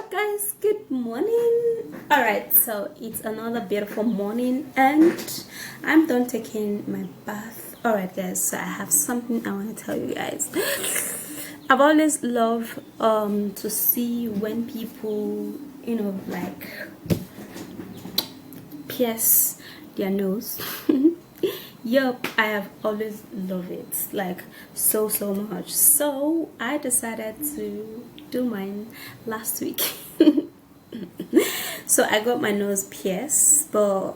up, guys? Good morning. All right, so it's another beautiful morning and I'm done taking my bath. All right, guys, so I have something I want to tell you guys. I've always loved to see when people, like pierce their nose. Yup, I have always loved it, like so much. So I decided to do mine last week. So I got my nose pierced, but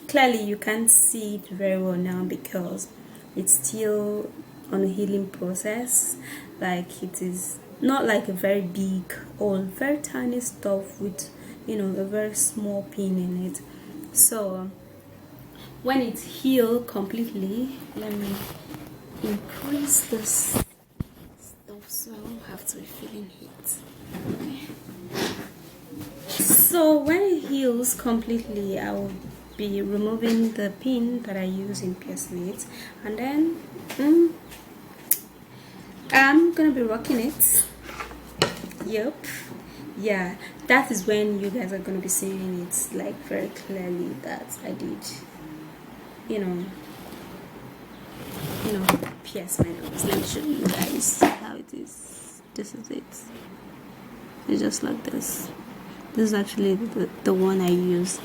clearly you can't see it very well now because it's still on a healing process. Like, it is not like a very big or very tiny stuff with a very small pin in it. So when it's healed completely, let me increase this stuff so I don't have to be feeling heat. Okay. So when it heals completely, I will be removing the pin that I use in piercing it, and then I'm gonna be rocking it. Yep. Yeah, that is when you guys are gonna be seeing it like very clearly that I did pierce my nose. Let me show you guys how it is. This is it. It's just like this. This is actually the one I use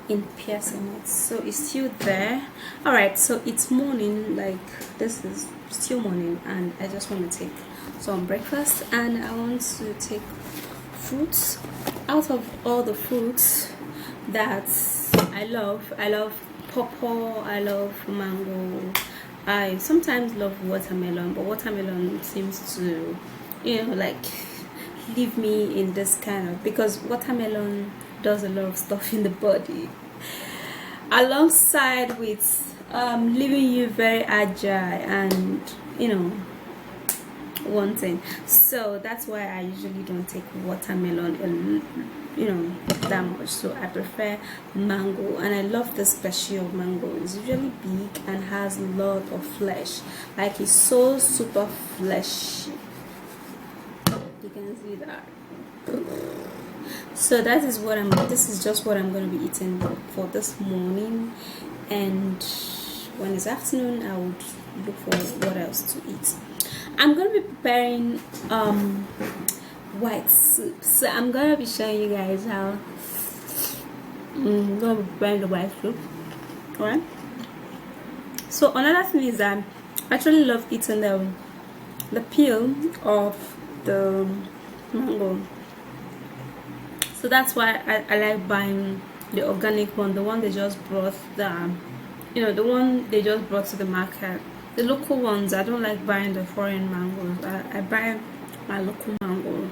in piercing it. So it's still there. Alright, so it's morning, like this is still morning, and I just want to take some breakfast, and I want to take fruits. Out of all the fruits that I love pawpaw, I love mango, I sometimes love watermelon, but watermelon seems to like leave me in this kind of, because watermelon does a lot of stuff in the body alongside with leaving you very agile and wanting. So that's why I usually don't take watermelon that much. So I prefer mango, and I love the species of mango. It's usually big and has a lot of flesh, like it's so super fleshy. You can see that. So that is what this is just what I'm going to be eating for this morning, and when it's afternoon I would look for what else to eat. I'm going to be preparing white soup, so I'm going to be showing you guys how I'm going to be preparing the white soup. Alright, so another thing is that I actually love eating the peel of the mango. So that's why I like buying the organic one, the one they just brought, the one they just brought to the market. The local ones, I don't like buying the foreign mangoes. I buy my local mango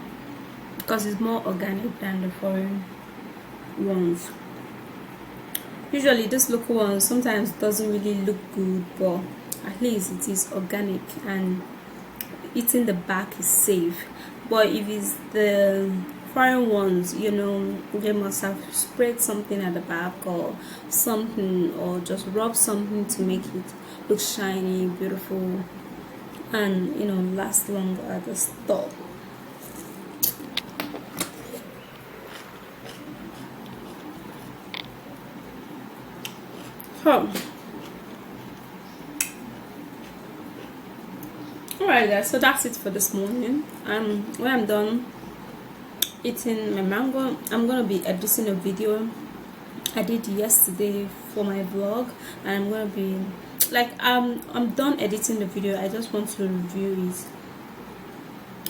because it's more organic than the foreign ones. Usually these local ones sometimes doesn't really look good, but at least it is organic and eating the back is safe. But if it's the foreign ones, they must have sprayed something at the back or something, or just rub something to make it look shiny, beautiful, and last longer at the store. Alright guys, so that's it for this morning. When I'm done eating my mango, I'm gonna be editing a video I did yesterday for my vlog, and I'm gonna be like I'm done editing the video. I just want to review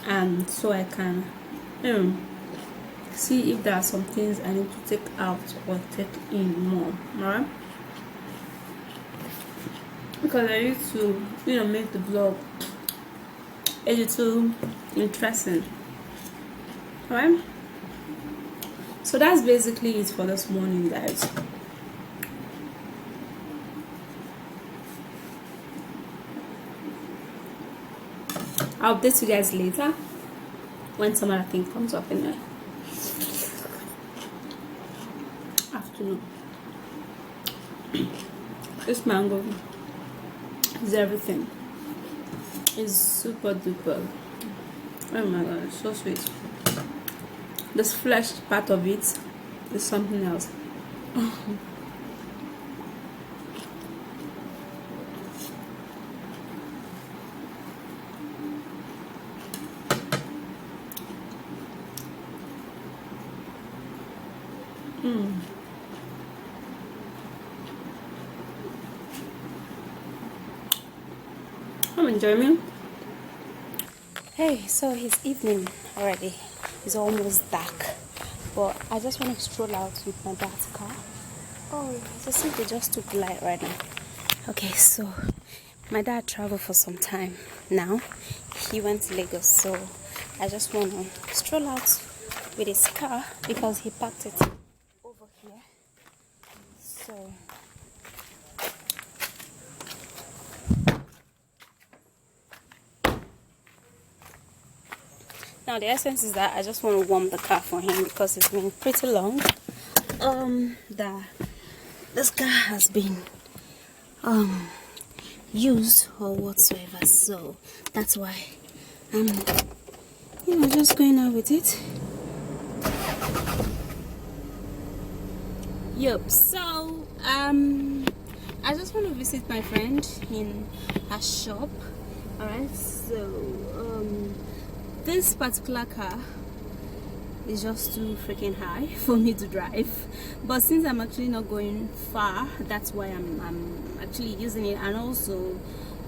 it, so I can see if there are some things I need to take out or take in more. Alright, because I need to make the vlog a little interesting. Alright, so that's basically it for this morning, guys. I'll update you guys later when some other thing comes up in the afternoon. This mango is everything. It's super duper. Oh my god, it's so sweet. this flesh part of it is something else. I'm enjoying it. Hey, so it's evening already. It's almost dark, but I just want to stroll out with my dad's car. Oh, it's as if they just took the light right now. Okay, so my dad traveled for some time now. He went to Lagos, so I just want to stroll out with his car because he parked it over here. So now the essence is that I just want to warm the car for him because it's been pretty long. This car has been used or whatsoever, so that's why I'm just going out with it. Yup. So I just want to visit my friend in her shop. Alright, so this particular car is just too freaking high for me to drive, but since I'm actually not going far, that's why I'm actually using it, and also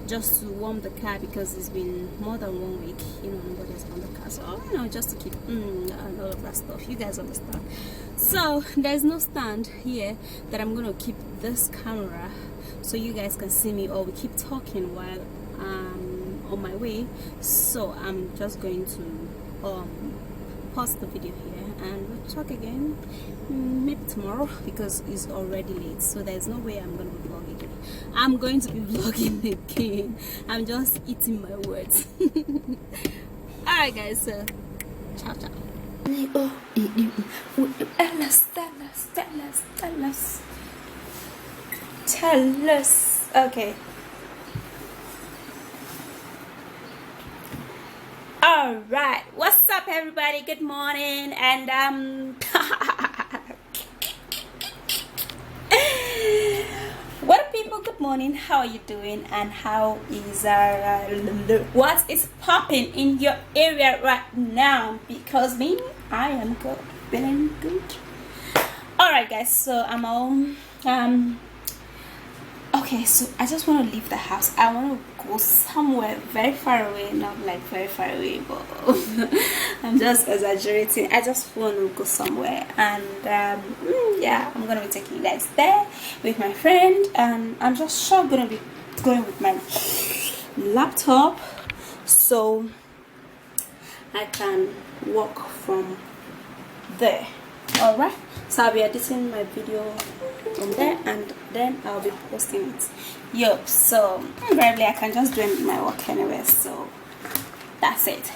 just to warm the car because it's been more than 1 week, nobody's on the car, so just to keep and all of that stuff. You guys understand. So there's no stand here that I'm gonna keep this camera so you guys can see me, or we keep talking while on my way. So I'm just going to pause the video here and we'll talk again maybe tomorrow because it's already late, so there's no way I'm gonna be vlogging again. I'm going to be vlogging again. I'm just eating my words. Alright guys, so ciao ciao. Tell us. Okay. All right, what's up everybody? Good morning. And what up people, good morning. How are you doing and how is what is popping in your area right now? Because me, I am good, feeling good. All right guys, so I'm all okay, so I just want to leave the house. I want to go somewhere very far away, not like very far away, but I'm just exaggerating. I just want to go somewhere, and yeah, I'm gonna be taking you guys there with my friend, and I'm just sure gonna be going with my laptop so I can walk from there. All right, so I'll be editing my video from there and then I'll be posting it. Yup. So invariably I can just do my work anyway, so that's it.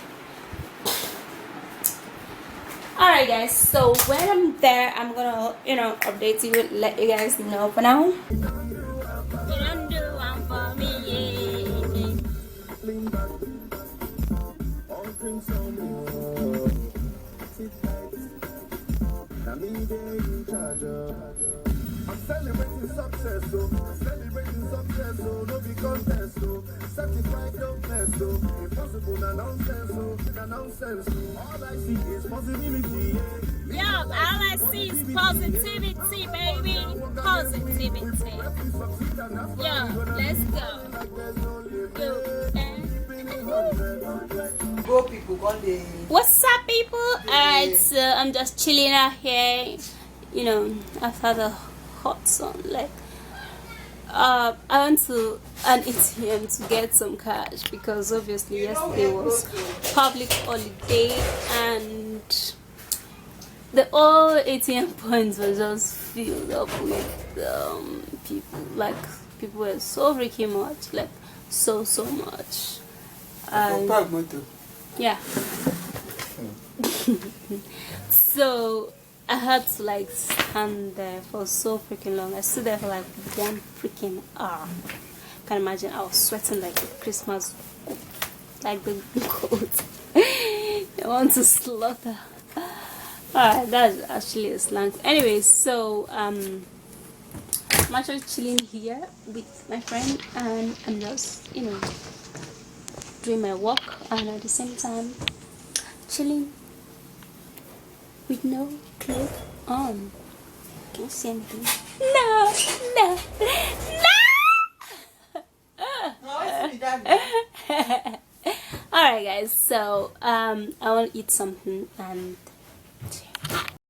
Alright guys, so when I'm there I'm gonna update you, let you guys know. For now, I'm celebrating success, so no be contest, so certified don't mess, so impossible nonsense, all I see is possibility. yeah, all I see is positivity, baby, positivity. Yeah, let's go. People, one day. What's up people? Alright, so I'm just chilling out here, after the hot sun. Like I went to an ATM to get some cash because obviously yesterday was public holiday and the all ATM points were just filled up with people. Like people were so freaking much, like so much. Yeah. So I had to like stand there for so freaking long. I stood there for like 1 freaking hour. Can imagine I was sweating like a Christmas, like the goat. I want to slaughter. Alright, that's actually a slang. Anyways, so I'm actually chilling here with my friend, and I'm just, doing my work, and at the same time chilling with no clothes on. Can you see anything? No, no, no. Alright guys, so I want to eat something, and